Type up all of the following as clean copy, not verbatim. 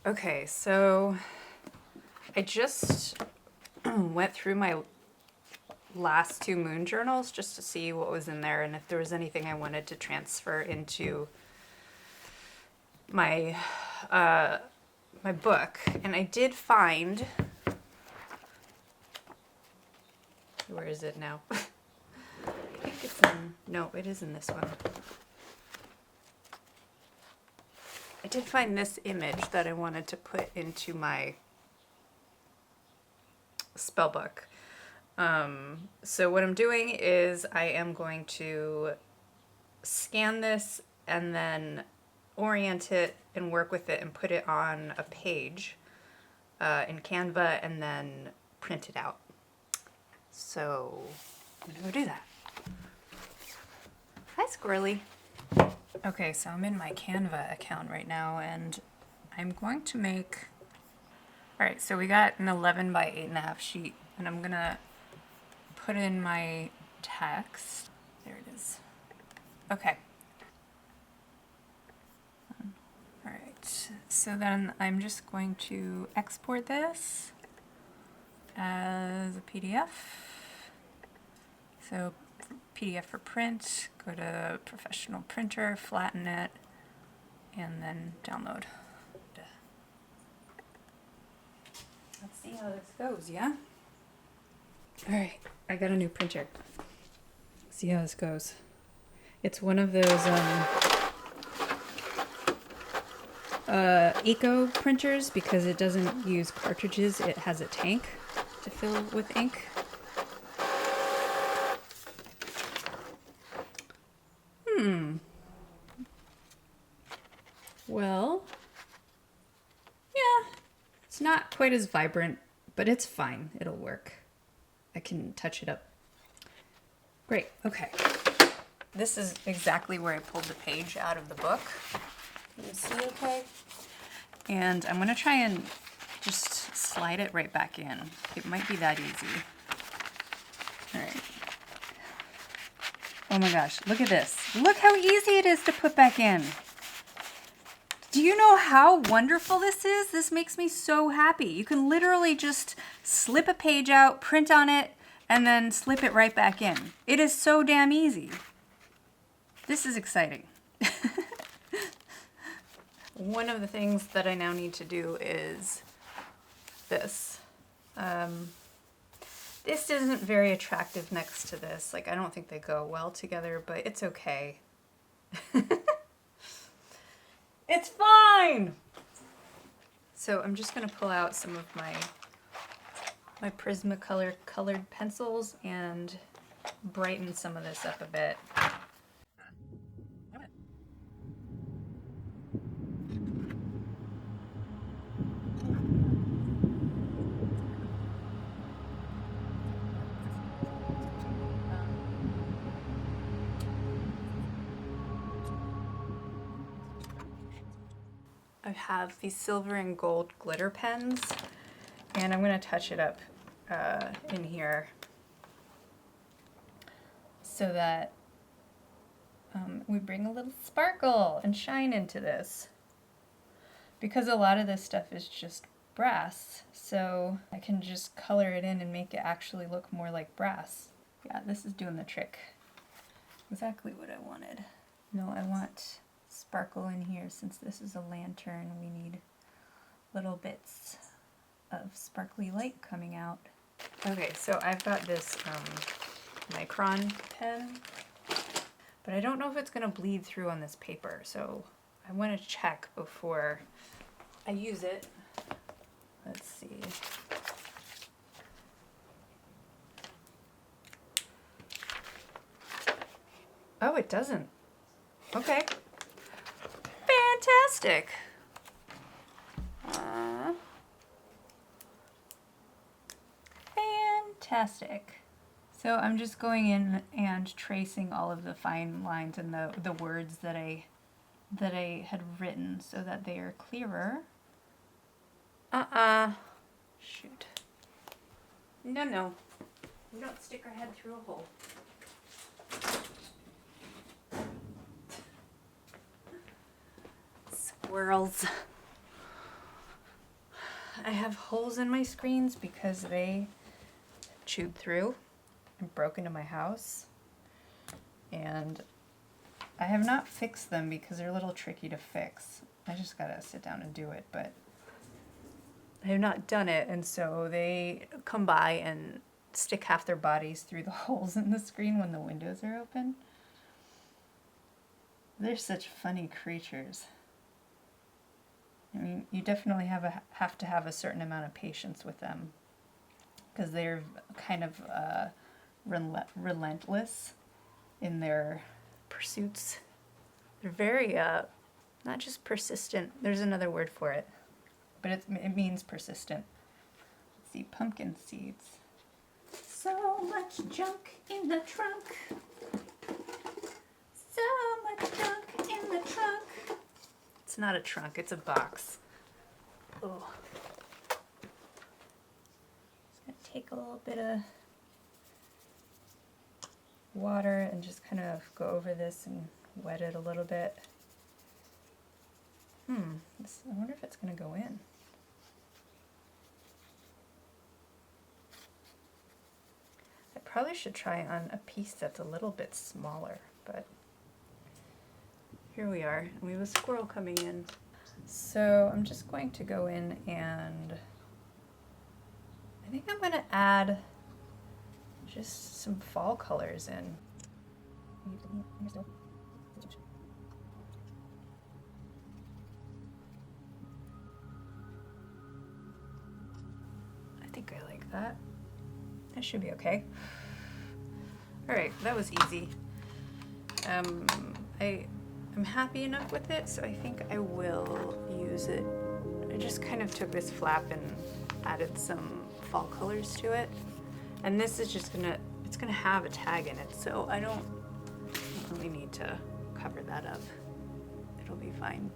Okay, so I just went through my last two moon journals just to see what was in there and if there was anything I wanted to transfer into my my book. And I did find, where is it now? I think it's in, no, it is in this one. I did find this image that I wanted to put into my spellbook. So what I'm doing is I am going to scan this and then orient it and work with it and put it on a page in Canva and then print it out. So I'm gonna go do that. Hi, Squirrely. Okay, so I'm in my Canva account right now and I'm going to make, all right, so we got an 11 by 8.5 sheet and I'm gonna put in my text. There it is. Okay. All right, so then I'm just going to export this as a PDF. So PDF for print, go to professional printer, flatten it, and then download. Let's see how this goes, yeah? All right, I got a new printer. See how this goes. It's one of those eco printers because it doesn't use cartridges. It has a tank to fill with ink. Well, yeah, it's not quite as vibrant, but it's fine. It'll work. I can touch it up. Great, okay. This is exactly where I pulled the page out of the book. Can you see okay? And I'm gonna try and just slide it right back in. It might be that easy. All right. Oh my gosh, look at this. Look how easy it is to put back in. Do you know how wonderful this is? This makes me so happy. You can literally just slip a page out, print on it, and then slip it right back in. It is so damn easy. This is exciting. One of the things that I now need to do is this. This isn't very attractive next to this. Like, I don't think they go well together, but it's okay. It's fine! So I'm just gonna pull out some of my Prismacolor colored pencils and brighten some of this up a bit. I have these silver and gold glitter pens, and I'm going to touch it up in here so that we bring a little sparkle and shine into this. Because a lot of this stuff is just brass, so I can just color it in and make it actually look more like brass. Yeah, this is doing the trick. Exactly what I wanted. No, I want sparkle in here. Since this is a lantern, we need little bits of sparkly light coming out. Okay, so I've got this Micron pen, but I don't know if it's going to bleed through on this paper, so I want to check before I use it. Let's see. Oh, it doesn't. Okay. Fantastic. Fantastic. So I'm just going in and tracing all of the fine lines and the words that I had written so that they are clearer. Shoot. No. We don't stick our head through a hole. Squirrels. I have holes in my screens because they chewed through and broke into my house. And I have not fixed them because they're a little tricky to fix. I just gotta sit down and do it, but I have not done it, and so they come by and stick half their bodies through the holes in the screen when the windows are open. They're such funny creatures. I mean, you definitely have to have a certain amount of patience with them because they're kind of relentless in their pursuits. They're very, not just persistent, there's another word for it, but it means persistent. Let's see, pumpkin seeds. So much junk in the trunk. So much junk in the trunk. It's not a trunk, it's a box. Oh. Just gonna take a little bit of water and just kind of go over this and wet it a little bit. I wonder if it's gonna go in. I probably should try on a piece that's a little bit smaller, but here we are, and we have a squirrel coming in. So I'm just going to go in and I think I'm gonna add just some fall colors in. I think I like that. That should be okay. All right, that was easy. I'm happy enough with it, so I think I will use it. I just kind of took this flap and added some fall colors to it. And this is just it's gonna have a tag in it, so I don't really need to cover that up. It'll be fine.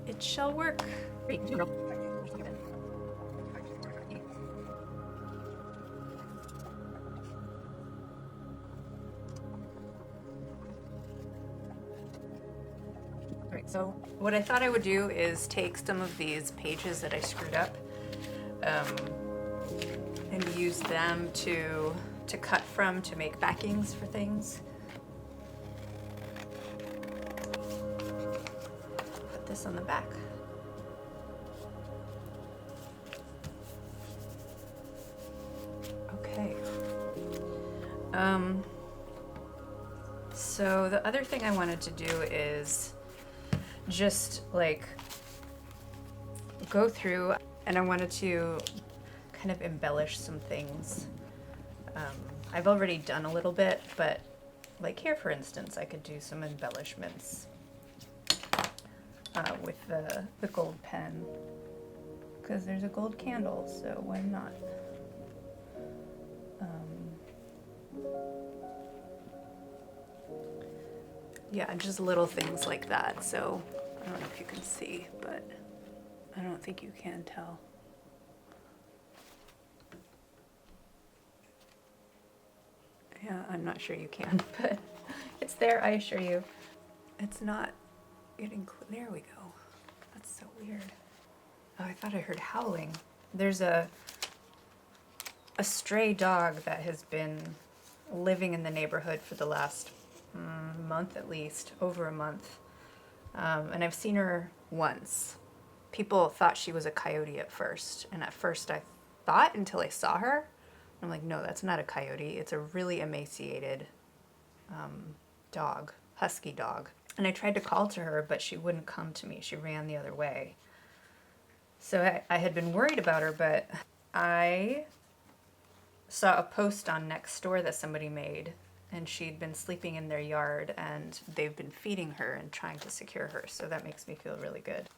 It shall work. Alright, so what I thought I would do is take some of these pages that I screwed up and use them to cut from to make backings for things. Put this on the back. Okay. So the other thing I wanted to do is just like go through, and I wanted to kind of embellish some things. I've already done a little bit, but like here for instance, I could do some embellishments with the gold pen, because there's a gold candle, so why not? Yeah, just little things like that. So I don't know if you can see, but I don't think you can tell. Yeah, I'm not sure you can, but it's there, I assure you. It's not getting there we go. That's so weird. Oh, I thought I heard howling. There's a stray dog that has been living in the neighborhood for the last month, at least, over a month. And I've seen her once. People thought she was a coyote at first, and at first I thought until I saw her. I'm like, no, that's not a coyote. It's a really emaciated dog, husky dog. And I tried to call to her, but she wouldn't come to me. She ran the other way. So I had been worried about her, but I saw a post on Nextdoor that somebody made, and she'd been sleeping in their yard, and they've been feeding her and trying to secure her. So that makes me feel really good.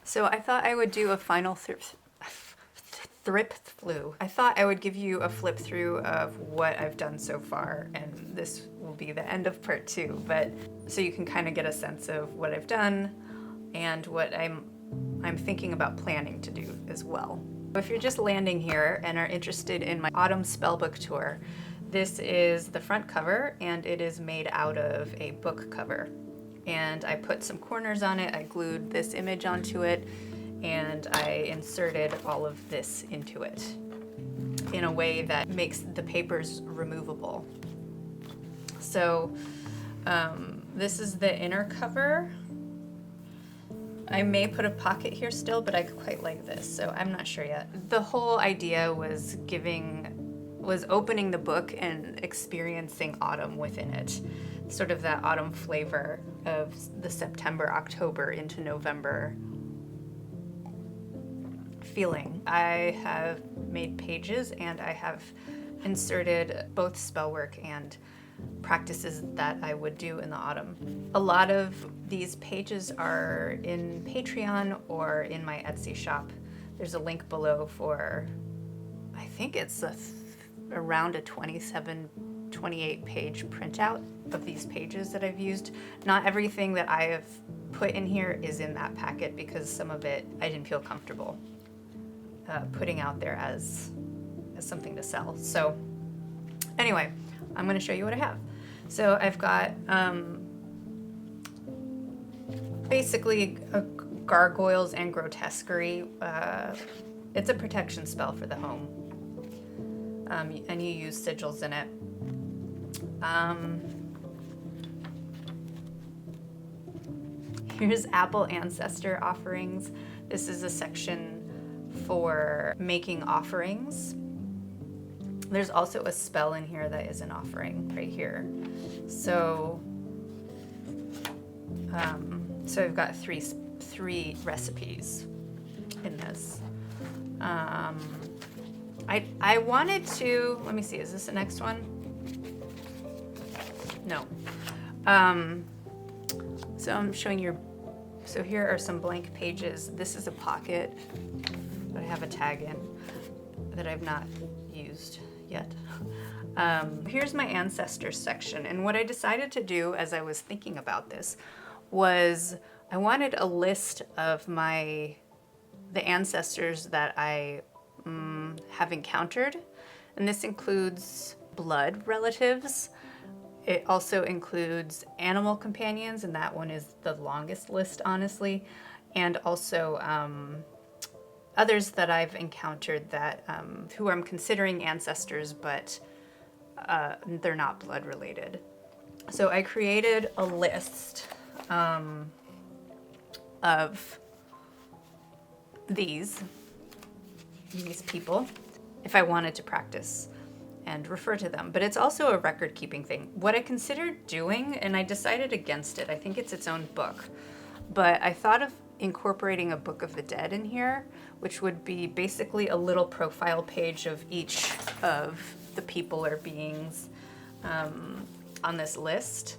So I thought I would do a final I thought I would give you a flip through of what I've done so far, and this will be the end of part 2, but so you can kind of get a sense of what I've done and what I'm thinking about planning to do as well. If you're just landing here and are interested in my autumn spellbook tour, this is the front cover, and it is made out of a book cover. And I put some corners on it, I glued this image onto it, and I inserted all of this into it in a way that makes the papers removable. So this is the inner cover. I may put a pocket here still, but I quite like this, so I'm not sure yet. The whole idea was opening the book and experiencing autumn within it. Sort of that autumn flavor of the September, October into November feeling. I have made pages and I have inserted both spell work and practices that I would do in the autumn. A lot of these pages are in Patreon or in my Etsy shop. There's a link below for, I think it's around a 27, 28 page printout of these pages that I've used. Not everything that I have put in here is in that packet because some of it I didn't feel comfortable putting out there as something to sell. So anyway, I'm going to show you what I have. So I've got basically gargoyles and grotesquerie. It's a protection spell for the home, and you use sigils in it. Here's Apple Ancestor Offerings. This is a section for making offerings. There's also a spell in here that is an offering right here. So, so I've got three recipes in this. I wanted to, let me see, is this the next one? No. So I'm showing you, so here are some blank pages. This is a pocket that I have a tag in that I've not used yet. Here's my ancestors section, and what I decided to do as I was thinking about this was I wanted a list of the ancestors that I have encountered, and this includes blood relatives. It also includes animal companions, and that one is the longest list, honestly, and also others that I've encountered that who I'm considering ancestors, but they're not blood related. So I created a list of these people if I wanted to practice and refer to them. But it's also a record keeping thing. What I considered doing, and I decided against it, I think it's its own book, but I thought of incorporating a Book of the Dead in here, which would be basically a little profile page of each of the people or beings on this list.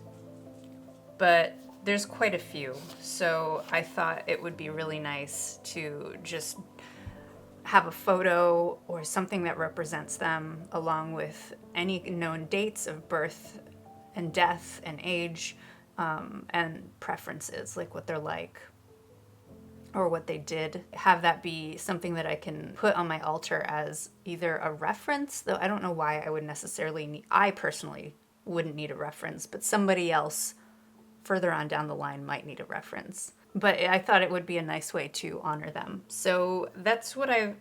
But there's quite a few, so I thought it would be really nice to just have a photo or something that represents them, along with any known dates of birth and death and age, and preferences, like what they're like or what they did. Have that be something that I can put on my altar as either a reference, though I don't know why I would necessarily need, I personally wouldn't need a reference, but somebody else further on down the line might need a reference. But I thought it would be a nice way to honor them. So that's what I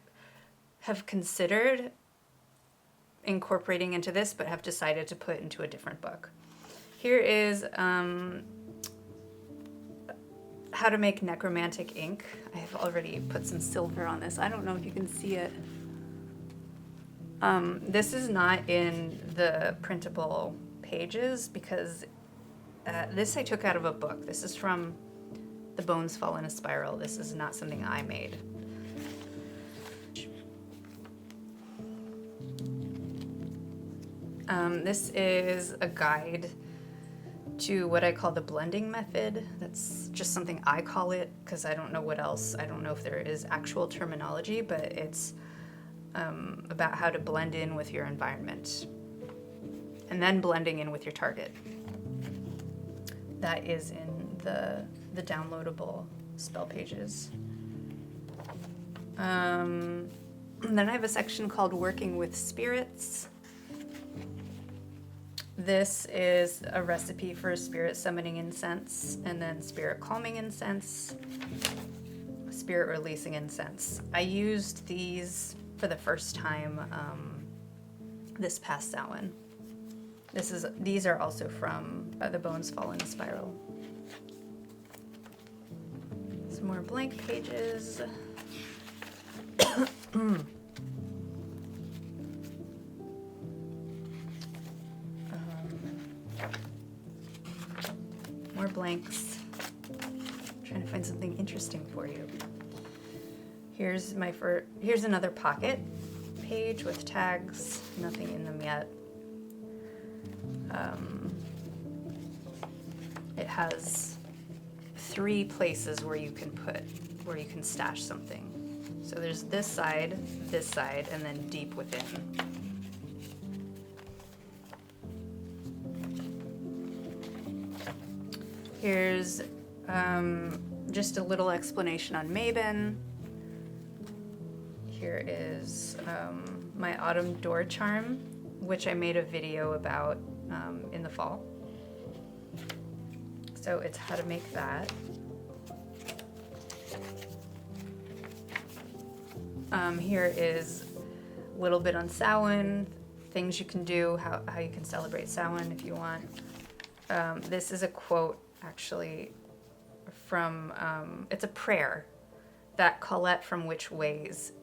have considered incorporating into this, but have decided to put into a different book. Here is how to make necromantic ink. I have already put some silver on this. I don't know if you can see it. This is not in the printable pages because this I took out of a book. This is from The Bones Fall in a Spiral. This is not something I made. This is a guide to what I call the blending method. That's just something I call it because I don't know what else. I don't know if there is actual terminology, but it's about how to blend in with your environment and then blending in with your target. That is in the downloadable spell pages. Then I have a section called Working with Spirits. This is a recipe for spirit summoning incense and then spirit calming incense, spirit releasing incense. I used these for the first time this past Samhain. These are also from the Bones Fallen Spiral. Some more blank pages. More blanks. Trying to find something interesting for you. Here's another pocket page with tags. Nothing in them yet. It has 3 places where you can stash something. So there's this side, and then deep within. Here's just a little explanation on Mabon. Here is my autumn door charm, which I made a video about in the fall. So it's how to make that. Here is a little bit on Samhain, things you can do, how you can celebrate Samhain if you want. This is a quote actually from, it's a prayer that Colette from Which Ways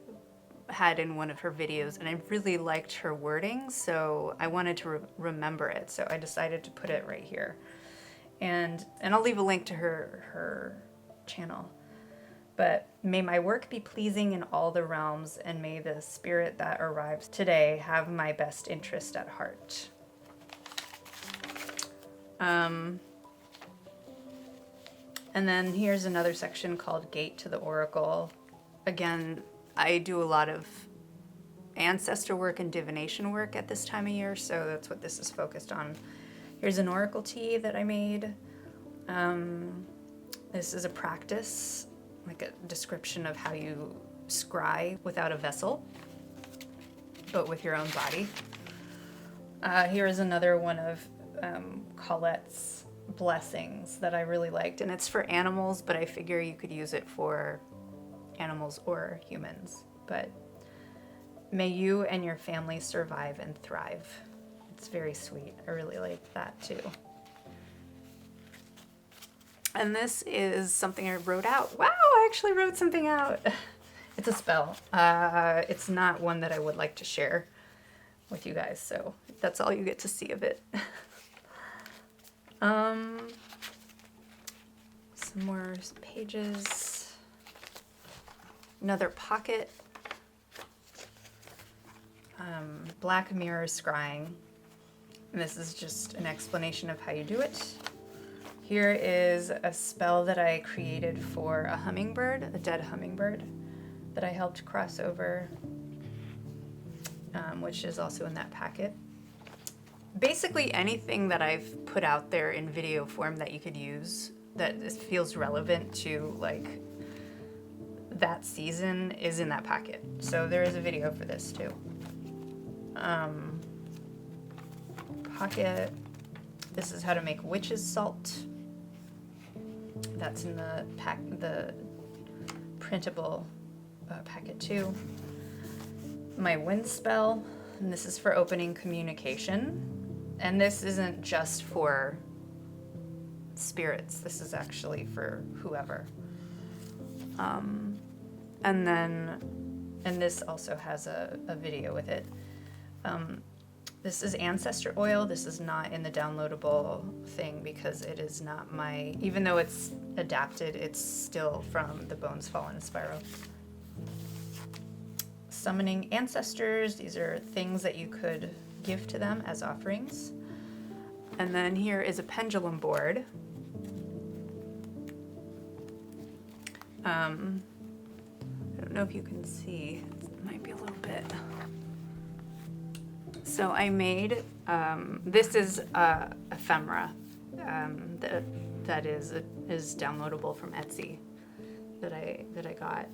had in one of her videos, and I really liked her wording, so I wanted to remember it, so I decided to put it right here. And I'll leave a link to her channel. But may my work be pleasing in all the realms, and may the spirit that arrives today have my best interest at heart. And then here's another section called Gate to the Oracle. Again, I do a lot of ancestor work and divination work at this time of year, so that's what this is focused on. Here's an oracle tea that I made. This is a practice, like a description of how you scry without a vessel, but with your own body. Here is another one of Colette's blessings that I really liked, and it's for animals, but I figure you could use it for animals or humans. But may you and your family survive and thrive. It's very sweet. I really like that too. And this is something I wrote out. Wow, I actually wrote something out. It's a spell. It's not one that I would like to share with you guys, so that's all you get to see of it. Some more pages. Another pocket. Black mirror scrying. And this is just an explanation of how you do it. Here is a spell that I created for a hummingbird, a dead hummingbird, that I helped cross over, which is also in that packet. Basically anything that I've put out there in video form that you could use that feels relevant to like that season is in that packet. So there is a video for this too. Pocket. This is how to make witch's salt. That's in the printable packet too. My wind spell, and this is for opening communication. And this isn't just for spirits. This is actually for whoever. And this also has a video with it. This is ancestor oil. This is not in the downloadable thing because it is not my, even though it's adapted, it's still from the Bones Fallen Spiral. Summoning ancestors. These are things that you could give to them as offerings. And then here is a pendulum board. I don't know if you can see. It might be a little bit. So I made, this is Ephemera that is downloadable from Etsy that I got.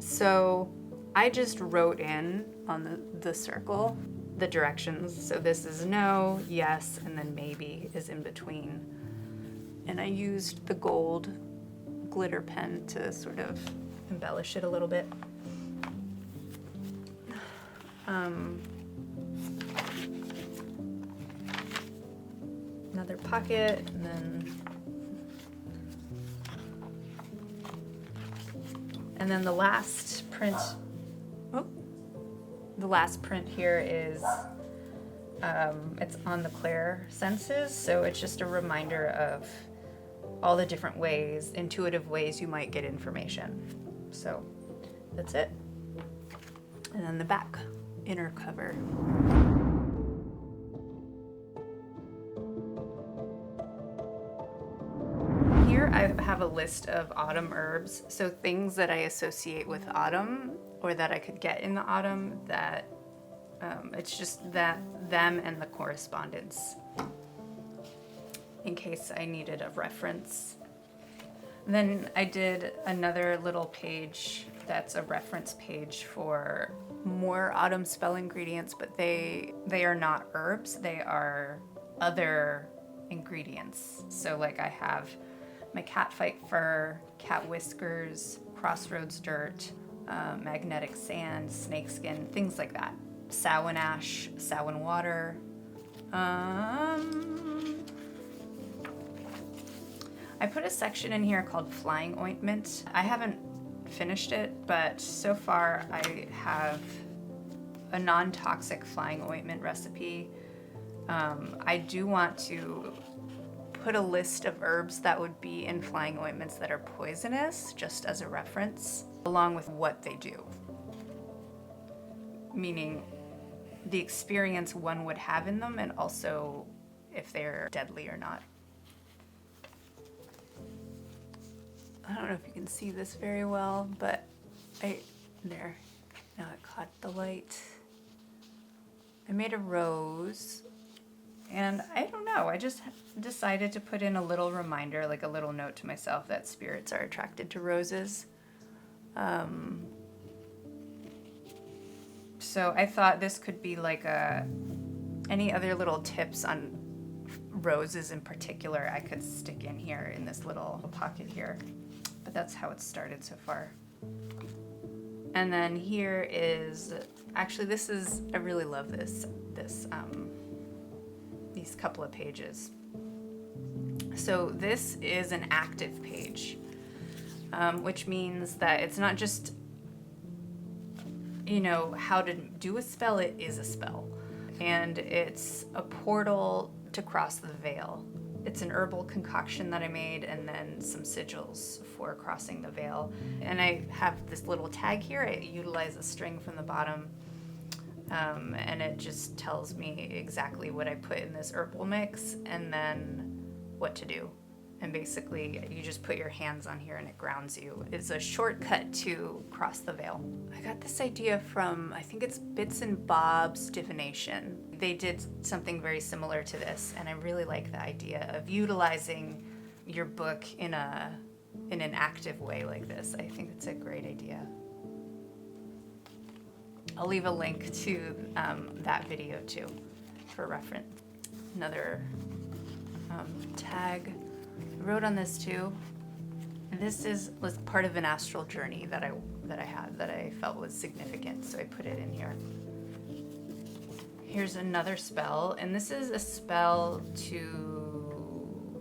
So I just wrote in on the circle the directions. So this is no, yes, and then maybe is in between. And I used the gold glitter pen to sort of embellish it a little bit. Another pocket, and then the last print. Oh, the last print here is it's on the Claire senses, so it's just a reminder of all the different ways, intuitive ways you might get information. So that's it. And then the back inner cover. Here I have a list of autumn herbs, so things that I associate with autumn or that I could get in the autumn that it's just that them and the correspondence in case I needed a reference. And then I did another little page that's a reference page for more autumn spell ingredients, but they are not herbs, they are other ingredients. So like I have my catfight fur, cat whiskers, crossroads dirt, magnetic sand, snakeskin, things like that. Samhain ash, Samhain water. I put a section in here called flying ointment. I haven't finished it, but so far I have a non-toxic flying ointment recipe. I do want to put a list of herbs that would be in flying ointments that are poisonous, just as a reference, along with what they do. Meaning the experience one would have in them, and also if they're deadly or not. I don't know if you can see this very well, but there, now it caught the light. I made a rose, and I don't know, I just decided to put in a little reminder, like a little note to myself that spirits are attracted to roses. So I thought this could be like any other little tips on roses in particular I could stick in here in this little pocket here. But that's how it started so far. And then here is, actually this is, I really love these couple of pages. So this is an active page, which means that it's not just, you know, how to do a spell, it is a spell. And it's a portal to cross the veil. It's an herbal concoction that I made, and then some sigils for crossing the veil. And I have this little tag here. I utilize a string from the bottom, and it just tells me exactly what I put in this herbal mix and then what to do. And basically, you just put your hands on here and it grounds you. It's a shortcut to cross the veil. I got this idea from, I think it's Bits and Bob's Divination. They did something very similar to this, and I really like the idea of utilizing your book in an active way like this. I think it's a great idea. I'll leave a link to that video too for reference. Another tag. I wrote on this too. And this was part of an astral journey that I had that I felt was significant, so I put it in here. Here's another spell, and this is a spell to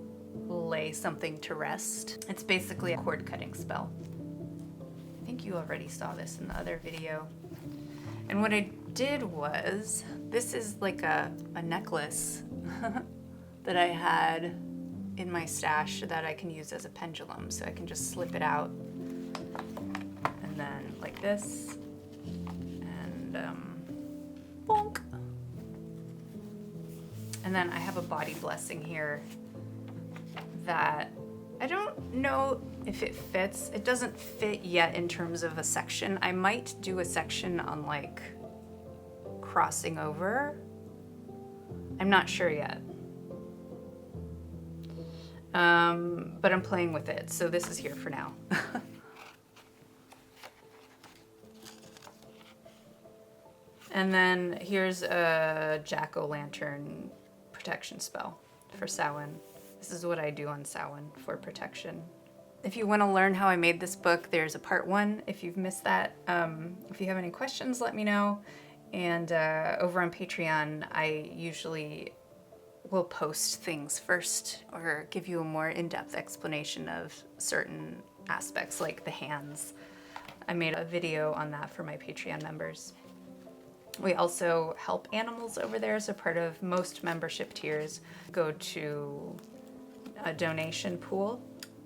lay something to rest. It's basically a cord cutting spell. I think you already saw this in the other video. And what I did was, this is like a necklace that I had in my stash that I can use as a pendulum. So I can just slip it out and then like this, and bonk. And then I have a body blessing here that I don't know if it fits. It doesn't fit yet in terms of a section. I might do a section on like crossing over. I'm not sure yet. But I'm playing with it, so this is here for now. And then here's a jack-o'-lantern protection spell for Samhain. This is what I do on Samhain for protection. If you want to learn how I made this book, there's a part 1 if you've missed that. If you have any questions, let me know. And over on Patreon, I usually will post things first or give you a more in-depth explanation of certain aspects, like the hands. I made a video on that for my Patreon members. We also help animals over there, so part of most membership tiers go to a donation pool.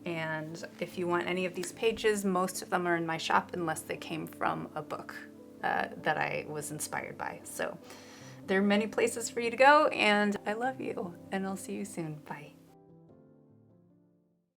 And if you want any of these pages, most of them are in my shop unless they came from a book that I was inspired by. So there are many places for you to go, and I love you, and I'll see you soon. Bye.